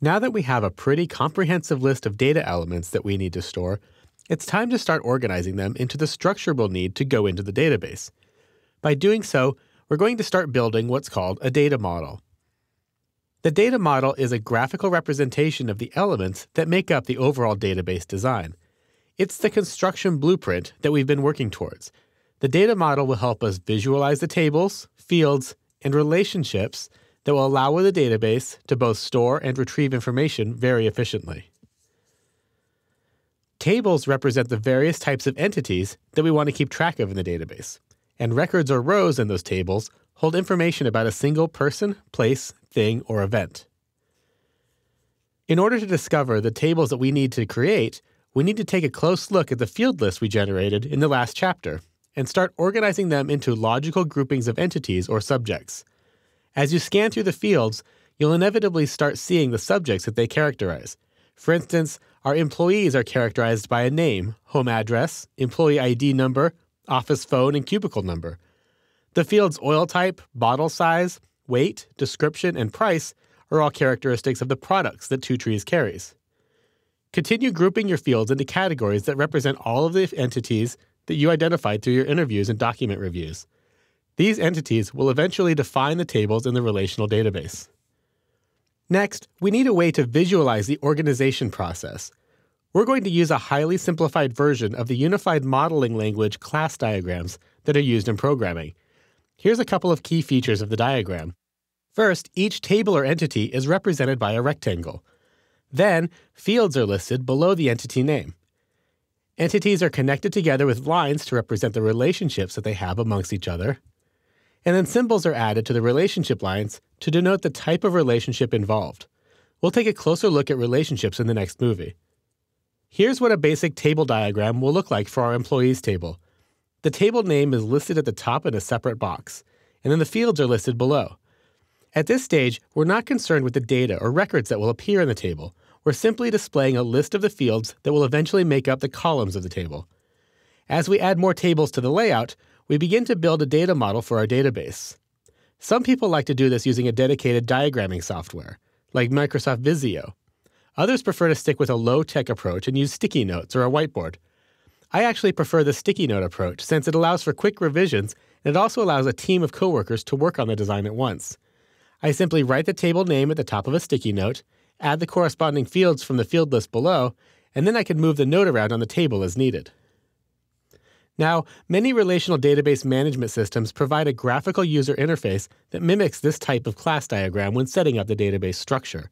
Now that we have a pretty comprehensive list of data elements that we need to store, it's time to start organizing them into the structure we'll need to go into the database. By doing so, we're going to start building what's called a data model. The data model is a graphical representation of the elements that make up the overall database design. It's the construction blueprint that we've been working towards. The data model will help us visualize the tables, fields, and relationships that will allow the database to both store and retrieve information very efficiently. Tables represent the various types of entities that we want to keep track of in the database, and records or rows in those tables hold information about a single person, place, thing, or event. In order to discover the tables that we need to create, we need to take a close look at the field list we generated in the last chapter and start organizing them into logical groupings of entities or subjects. As you scan through the fields, you'll inevitably start seeing the subjects that they characterize. For instance, our employees are characterized by a name, home address, employee ID number, office phone, and cubicle number. The fields oil type, bottle size, weight, description, and price are all characteristics of the products that Two Trees carries. Continue grouping your fields into categories that represent all of the entities that you identified through your interviews and document reviews. These entities will eventually define the tables in the relational database. Next, we need a way to visualize the organization process. We're going to use a highly simplified version of the unified modeling language class diagrams that are used in programming. Here's a couple of key features of the diagram. First, each table or entity is represented by a rectangle. Then, fields are listed below the entity name. Entities are connected together with lines to represent the relationships that they have amongst each other. And then symbols are added to the relationship lines to denote the type of relationship involved. We'll take a closer look at relationships in the next movie. Here's what a basic table diagram will look like for our employees table. The table name is listed at the top in a separate box, and then the fields are listed below. At this stage, we're not concerned with the data or records that will appear in the table. We're simply displaying a list of the fields that will eventually make up the columns of the table. As we add more tables to the layout, we begin to build a data model for our database. Some people like to do this using a dedicated diagramming software, like Microsoft Visio. Others prefer to stick with a low-tech approach and use sticky notes or a whiteboard. I actually prefer the sticky note approach since it allows for quick revisions and it also allows a team of coworkers to work on the design at once. I simply write the table name at the top of a sticky note, add the corresponding fields from the field list below, and then I can move the note around on the table as needed. Now, many relational database management systems provide a graphical user interface that mimics this type of class diagram when setting up the database structure.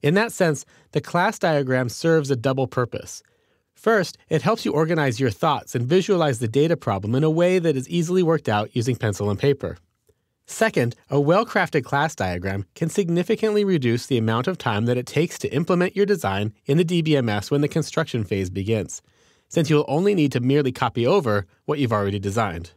In that sense, the class diagram serves a double purpose. First, it helps you organize your thoughts and visualize the data problem in a way that is easily worked out using pencil and paper. Second, a well-crafted class diagram can significantly reduce the amount of time that it takes to implement your design in the DBMS when the construction phase begins, since you'll only need to merely copy over what you've already designed.